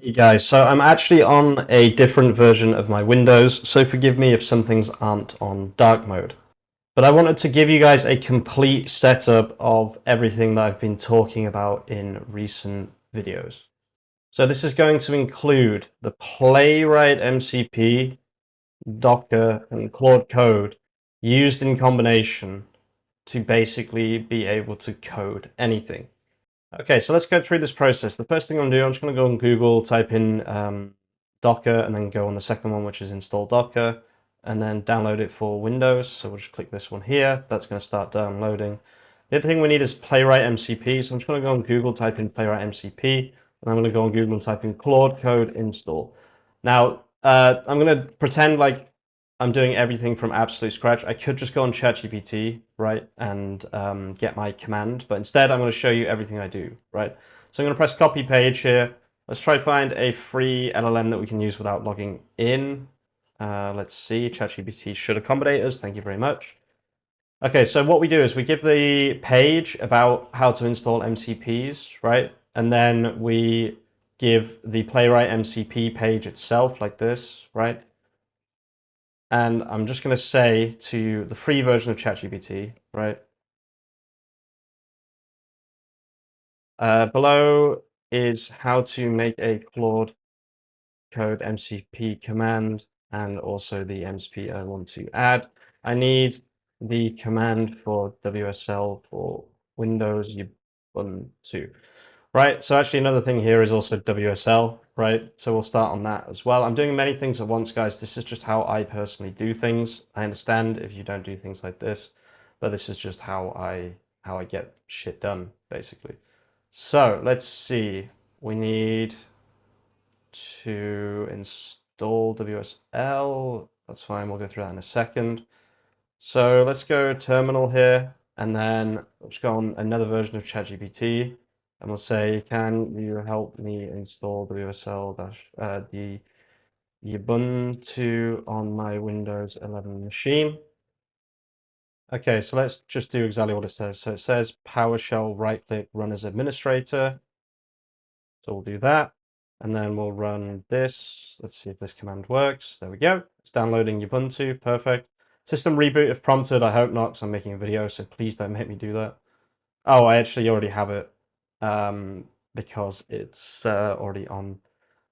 Hey guys, so I'm actually on a different version of my Windows, so forgive me if some things aren't on dark mode. But I wanted to give you guys a complete setup of everything that I've been talking about in recent videos. So this is going to include the Playwright MCP, Docker, and Claude Code used in combination to basically be able to code anything. Okay, so let's go through this process. The first thing I'm going to do, I'm just going to go on Google, type in Docker, and then go on the second one, which is install Docker, and then download it for Windows. So we'll just click this one here. That's going to start downloading. The other thing we need is Playwright MCP. So I'm just going to go on Google, type in Playwright MCP, and I'm going to go on Google and type in Claude Code install. Now, I'm going to pretend like I'm doing everything from absolute scratch. I could just go on ChatGPT, right, and get my command, but instead I'm going to show you everything I do, right? So I'm going to press copy page here. Let's try to find a free LLM that we can use without logging in. Let's see, ChatGPT should accommodate us. Thank you very much. Okay, so what we do is we give the page about how to install MCPs, right? And then we give the Playwright MCP page itself like this, right? And I'm just going to say to the free version of ChatGPT, right? Below is how to make a Claude Code MCP command and also the MCP I want to add. I need the command for WSL for Windows Ubuntu. Right, so actually another thing here is also WSL, right? So we'll start on that as well. I'm doing many things at once, guys. This is just how I personally do things. I understand if you don't do things like this, but this is just how I get shit done, basically. So let's see. We need to install WSL. That's fine, we'll go through that in a second. So let's go terminal here, and then let's go on another version of ChatGPT, and we'll say, can you help me install WSL the Ubuntu on my Windows 11 machine? Okay, so let's just do exactly what it says. So it says PowerShell right-click run as administrator. So we'll do that, and then we'll run this. Let's see if this command works. There we go. It's downloading Ubuntu. Perfect. System reboot if prompted. I hope not, because I'm making a video, so please don't make me do that. Oh, I actually already have it because it's already on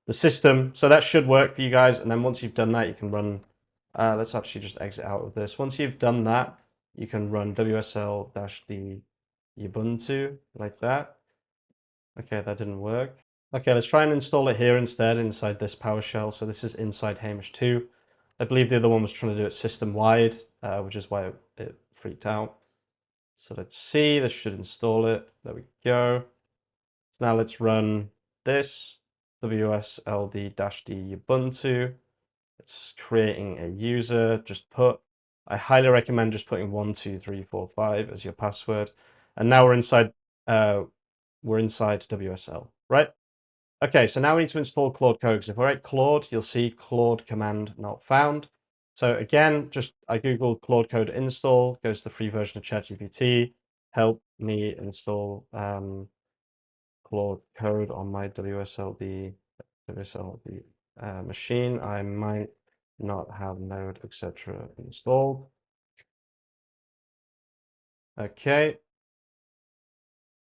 the system. So that should work for you guys. And then once you've done that, you can run. Let's actually just exit out of this. Once you've done that, you can run WSL-d Ubuntu like that. Okay, that didn't work. Okay, let's try and install it here instead inside this PowerShell. So this is inside Hamish 2. I believe the other one was trying to do it system-wide, which is why it freaked out. So let's see, this should install it. There we go. Now let's run this, wsld-d Ubuntu. It's creating a user, I highly recommend just putting 12345 as your password. And now we're inside WSL, right? Okay, so now we need to install Claude Code. So if I write Claude, you'll see Claude command not found. So again, I Googled Claude Code install, goes to the free version of ChatGPT, help me install Claude Code on my WSLD machine. I might not have Node, etc. installed. Okay.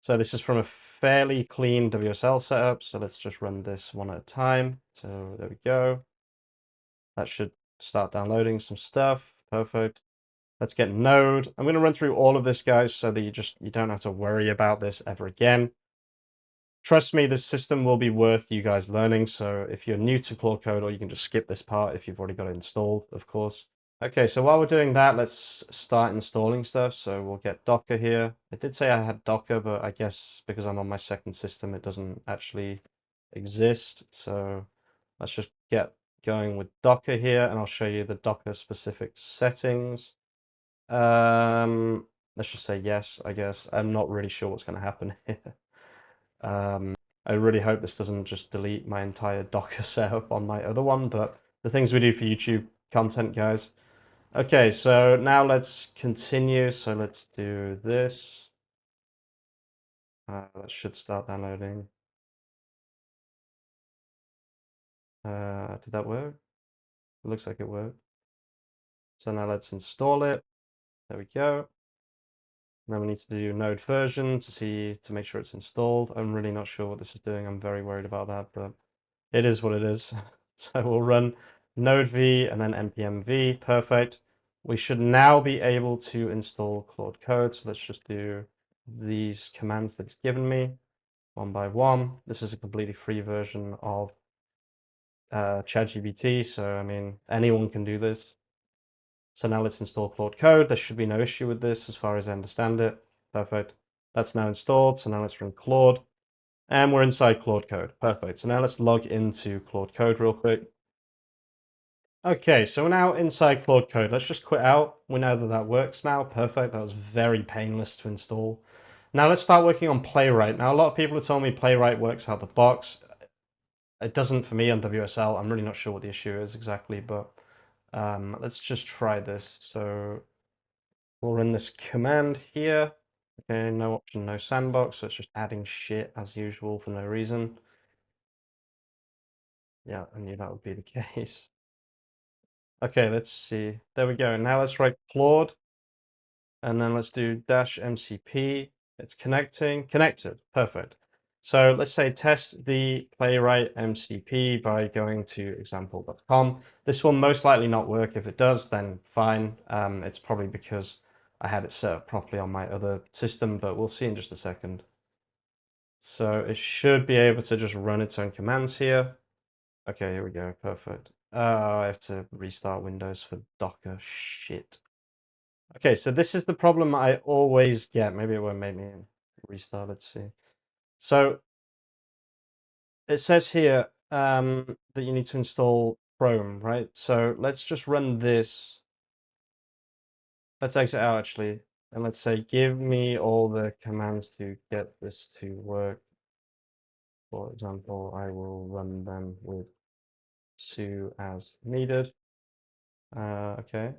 So this is from a fairly clean WSL setup. So let's just run this one at a time. So there we go. That should start downloading some stuff. Perfect. Let's get Node. I'm going to run through all of this, guys, so that you don't have to worry about this ever again. Trust me, this system will be worth you guys learning. So if you're new to Claude Code, or you can just skip this part if you've already got it installed, of course. Okay, so while we're doing that, let's start installing stuff. So we'll get Docker here. I did say I had Docker, but I guess because I'm on my second system, it doesn't actually exist. So let's just get going with Docker here, and I'll show you the Docker specific settings. Let's just say yes, I guess. I'm not really sure what's going to happen here. I really hope this doesn't just delete my entire Docker setup on my other one, but the things we do for YouTube content, guys. Okay, so now let's continue. So let's do this. That should start downloading. Did that work? It looks like it worked. So now let's install it. There we go. Now we need to do node version to make sure it's installed. I'm really not sure what this is doing. I'm very worried about that, but it is what it is. So we'll run node v and then npm v. Perfect. We should now be able to install Claude Code. So let's just do these commands that it's given me one by one. This is a completely free version of ChatGPT. So, I mean, anyone can do this. So now let's install Claude Code. There should be no issue with this as far as I understand it. Perfect. That's now installed. So now let's run Claude. And we're inside Claude Code. Perfect. So now let's log into Claude Code real quick. Okay, so we're now inside Claude Code. Let's just quit out. We know that that works now. Perfect. That was very painless to install. Now let's start working on Playwright. Now, a lot of people have told me Playwright works out the box. It doesn't for me on WSL. I'm really not sure what the issue is exactly, but let's just try this. So we'll run this command here. Okay, no option, no sandbox. So it's just adding shit as usual for no reason. Yeah, I knew that would be the case. Okay, let's see. There we go. Now let's write Claude. And then let's do -mcp. It's connected. Perfect. So let's say test the Playwright MCP by going to example.com. This will most likely not work. If it does, then fine. It's probably because I had it set up properly on my other system, but we'll see in just a second. So it should be able to just run its own commands here. Okay, here we go. Perfect. I have to restart Windows for Docker. Shit. Okay, so this is the problem I always get. Maybe it won't make me restart. Let's see. So it says here that you need to install Chrome, right? So let's just run this. Let's exit out actually. And let's say, give me all the commands to get this to work. For example, I will run them with Sue as needed. Okay.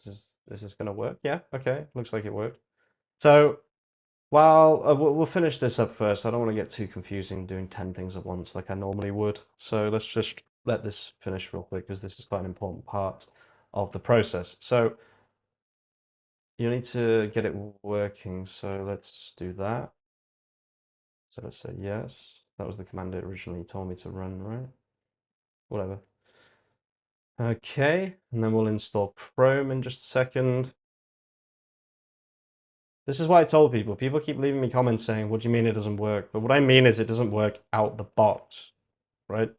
This is going to work. Yeah. Okay. Looks like it worked. So well, we'll finish this up first. I don't want to get too confusing doing 10 things at once like I normally would. So let's just let this finish real quick because this is quite an important part of the process. So you need to get it working. So let's do that. So let's say yes. That was the command it originally told me to run, right? Whatever. Okay, and then we'll install Chrome in just a second. This is what I told people. People keep leaving me comments saying, what do you mean it doesn't work? But what I mean is it doesn't work out the box, right?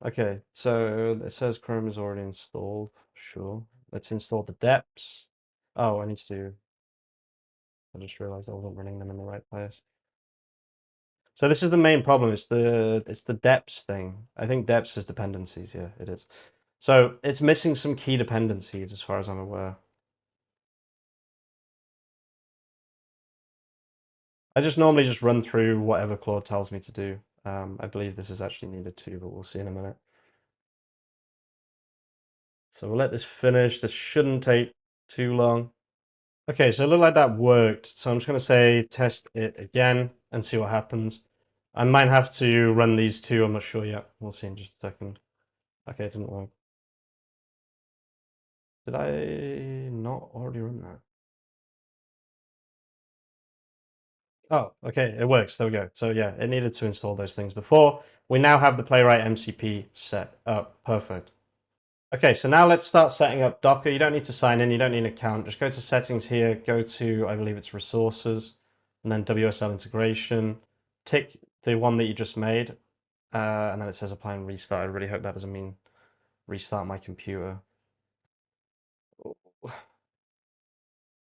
Okay, so it says Chrome is already installed. Sure. Let's install the deps. Oh, I need to. I just realized I wasn't running them in the right place. So this is the main problem. It's the deps thing. I think deps is dependencies. Yeah, it is. So it's missing some key dependencies as far as I'm aware. I just normally just run through whatever Claude tells me to do. I believe this is actually needed too, but we'll see in a minute. So we'll let this finish. This shouldn't take too long. Okay, so it looked like that worked. So I'm just going to say test it again and see what happens. I might have to run these two. I'm not sure yet. We'll see in just a second. Okay, it didn't work. Did I not already run that? Oh, okay, it works. There we go. So yeah, it needed to install those things before. We now have the Playwright MCP set up. Perfect. Okay, so now let's start setting up Docker. You don't need to sign in, you don't need an account. Just go to settings here, go to, I believe it's resources, and then WSL integration. Tick the one that you just made, and then it says apply and restart. I really hope that doesn't mean restart my computer.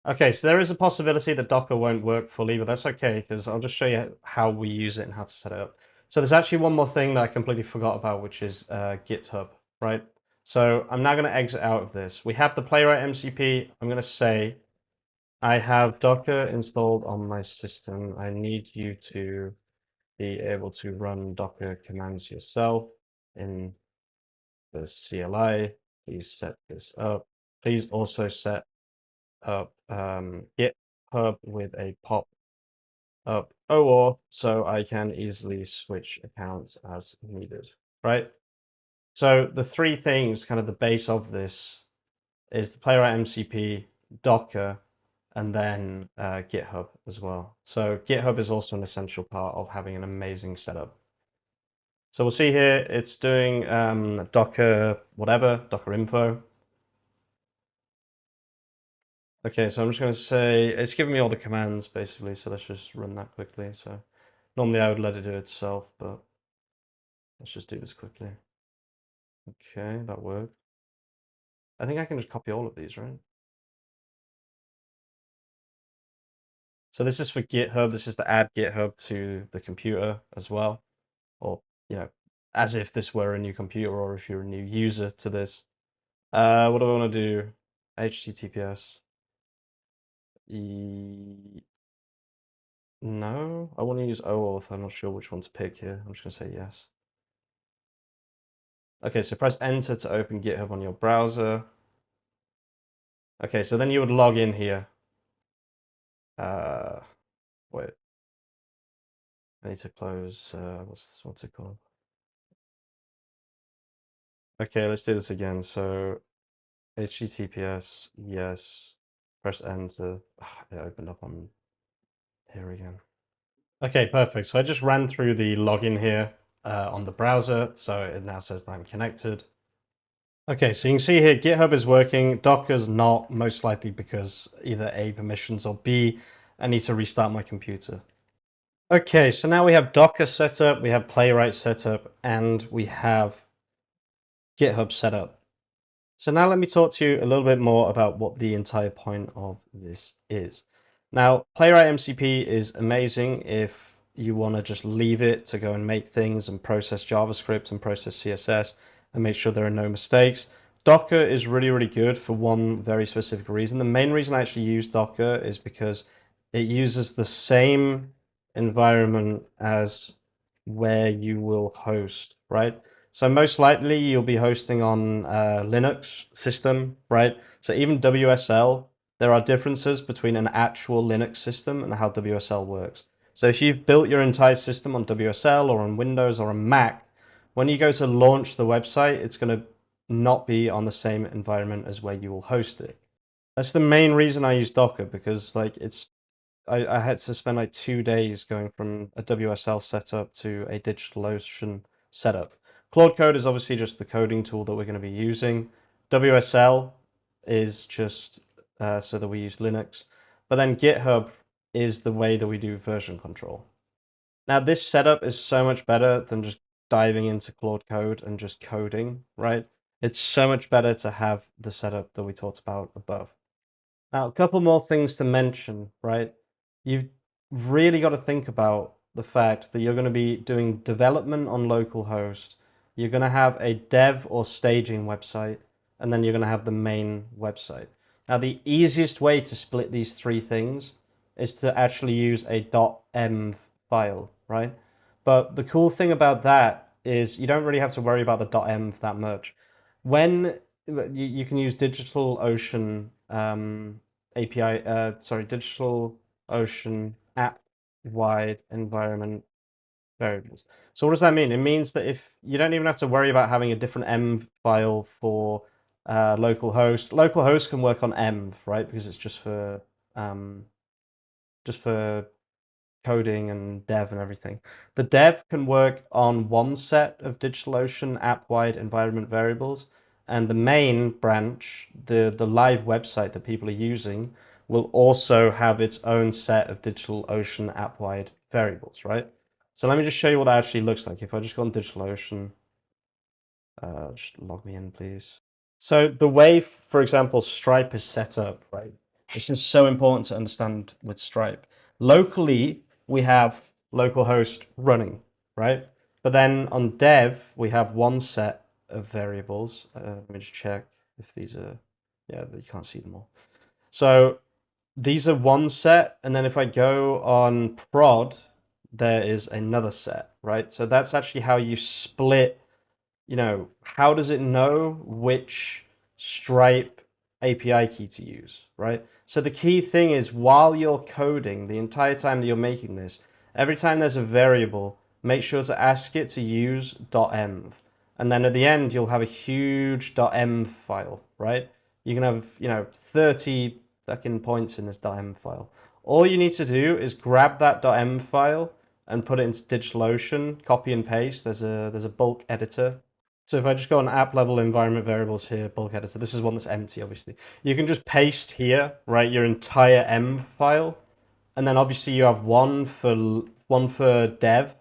Okay, so there is a possibility that Docker won't work fully, but that's okay, because I'll just show you how we use it and how to set it up. So there's actually one more thing that I completely forgot about, which is GitHub, right? So I'm now going to exit out of this. We have the Playwright MCP. I'm going to say, I have Docker installed on my system. I need you to be able to run Docker commands yourself in the CLI. Please set this up. Please also set up GitHub with a pop-up OAuth so I can easily switch accounts as needed, right? So the three things, kind of the base of this, is the Playwright MCP, Docker, and then GitHub as well. So GitHub is also an essential part of having an amazing setup. So we'll see here, it's doing Docker whatever, Docker info. Okay, so I'm just going to say, it's giving me all the commands basically, so let's just run that quickly. So normally I would let it do it itself, but let's just do this quickly. Okay, that worked. I think I can just copy all of these, right? So this is for GitHub. This is to add GitHub to the computer as well. Or, as if this were a new computer or if you're a new user to this. What do I want to do? HTTPS. No, I want to use OAuth. I'm not sure which one to pick here. I'm just going to say yes. Okay, so press enter to open GitHub on your browser. Okay, so then you would log in here. Wait. I need to close, what's it called? Okay, let's do this again. So HTTPS, yes, press enter. It opened up on here again. Okay, perfect. So I just ran through the login here on the browser. So it now says that I'm connected. Okay, so you can see here, GitHub is working. Docker's not, most likely because either A, permissions, or B, I need to restart my computer. Okay, so now we have Docker set up, we have Playwright set up, and we have GitHub set up. So now let me talk to you a little bit more about what the entire point of this is. Now, Playwright MCP is amazing if you want to just leave it to go and make things and process JavaScript and process CSS and make sure there are no mistakes. Docker is really, really good for one very specific reason. The main reason I actually use Docker is because it uses the same environment as where you will host, right? So most likely you'll be hosting on Linux system, right? So even WSL, there are differences between an actual Linux system and how WSL works. So if you've built your entire system on WSL or on Windows or on Mac, when you go to launch the website, it's going to not be on the same environment as where you will host it. That's the main reason I use Docker, because I had to spend like 2 days going from a WSL setup to a DigitalOcean setup. Claude Code is obviously just the coding tool that we're going to be using. WSL is just so that we use Linux. But then GitHub is the way that we do version control. Now, this setup is so much better than just diving into Claude Code and just coding, right? It's so much better to have the setup that we talked about above. Now, a couple more things to mention, right? You've really got to think about the fact that you're going to be doing development on localhost. You're going to have a dev or staging website, and then you're going to have the main website. Now, the easiest way to split these three things is to actually use a .env file, right? But the cool thing about that is you don't really have to worry about the .env that much. When you can use DigitalOcean API, DigitalOcean app-wide environment variables. So what does that mean? It means that if you don't even have to worry about having a different env file for localhost. Localhost can work on env, right? Because it's just for coding and dev and everything. The dev can work on one set of DigitalOcean app-wide environment variables, and the main branch, the live website that people are using, will also have its own set of DigitalOcean app-wide variables, right? So let me just show you what that actually looks like. If I just go on DigitalOcean, just log me in, please. So the way, for example, Stripe is set up, right? This is so important to understand with Stripe. Locally, we have localhost running, right? But then on dev, we have one set of variables. Let me just check if these are, yeah, you can't see them all. So these are one set, and then if I go on prod, there is another set, right? So that's actually how you split, how does it know which Stripe API key to use, right? So the key thing is while you're coding, the entire time that you're making this, every time there's a variable, make sure to ask it to use .env. And then at the end, you'll have a huge .m file, right? You can have, 30 fucking points in this .m file. All you need to do is grab that .m file and put it into DigitalOcean, copy and paste. There's a bulk editor. So if I just go on app level environment variables here, bulk editor, this is one that's empty, obviously. You can just paste here, right, your entire M file. And then obviously you have one for dev,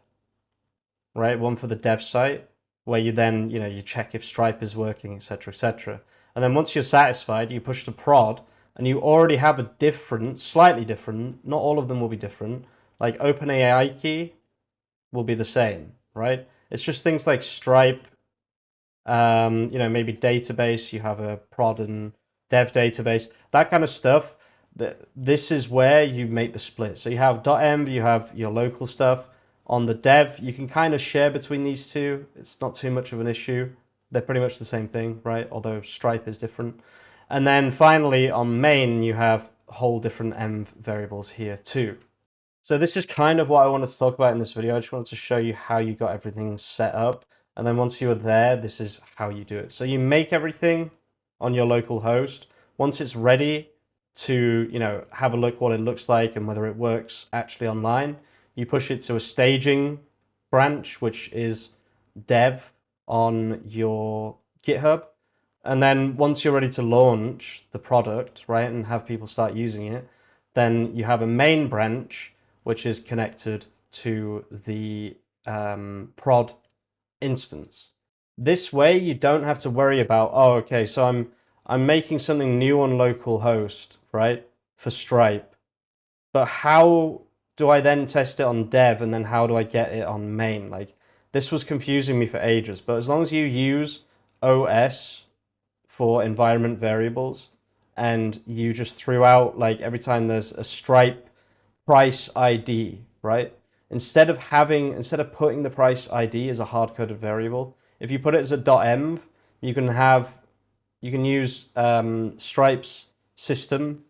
right? One for the dev site, where you then, you check if Stripe is working, etc., etc. And then once you're satisfied, you push to prod, and you already have a different, slightly different, not all of them will be different, like OpenAI key will be the same, right? It's just things like Stripe, maybe database, you have a prod and dev database, that kind of stuff. This is where you make the split. So you have .env, you have your local stuff. On the dev, you can kind of share between these two. It's not too much of an issue. They're pretty much the same thing, right? Although Stripe is different. And then finally on main, you have whole different env variables here too. So this is kind of what I wanted to talk about in this video. I just wanted to show you how you got everything set up. And then once you are there, this is how you do it. So you make everything on your local host. Once it's ready to, have a look what it looks like and whether it works actually online, you push it to a staging branch, which is dev on your GitHub. And then once you're ready to launch the product, right, and have people start using it, then you have a main branch, which is connected to the prod instance. This way, you don't have to worry about, oh, okay, so I'm making something new on localhost, right, for Stripe, but how do I then test it on dev, and then how do I get it on main? Like, this was confusing me for ages, but as long as you use OS for environment variables, and you just threw out, like, every time there's a Stripe price ID, right? Instead of putting the price ID as a hard-coded variable, if you put it as a .env, you can use Stripe's system,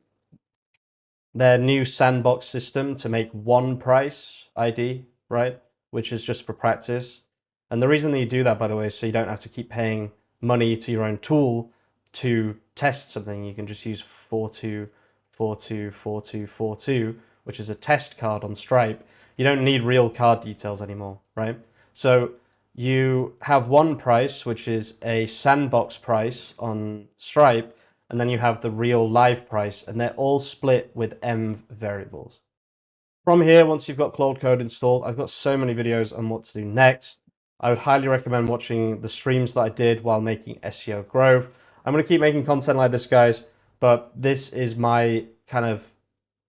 their new sandbox system, to make one price ID, right? Which is just for practice. And the reason that you do that, by the way, is so you don't have to keep paying money to your own tool to test something. You can just use 42424242, which is a test card on Stripe. You don't need real card details anymore, right? So you have one price, which is a sandbox price on Stripe, and then you have the real live price, and they're all split with env variables. From here, once you've got Claude Code installed, I've got so many videos on what to do next. I would highly recommend watching the streams that I did while making SEO Grove. I'm going to keep making content like this, guys, but this is my kind of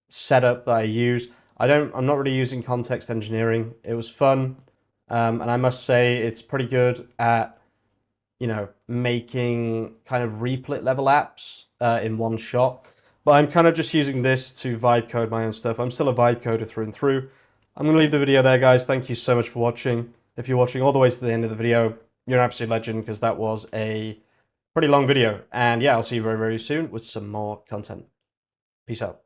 setup that I use. I'm not really using context engineering. It was fun, and I must say it's pretty good at making kind of replit level apps in one shot. But I'm kind of just using this to vibe code my own stuff. I'm still a vibe coder through and through. I'm going to leave the video there, guys. Thank you so much for watching. If you're watching all the way to the end of the video, you're an absolute legend, because that was a pretty long video. And yeah, I'll see you very, very soon with some more content. Peace out.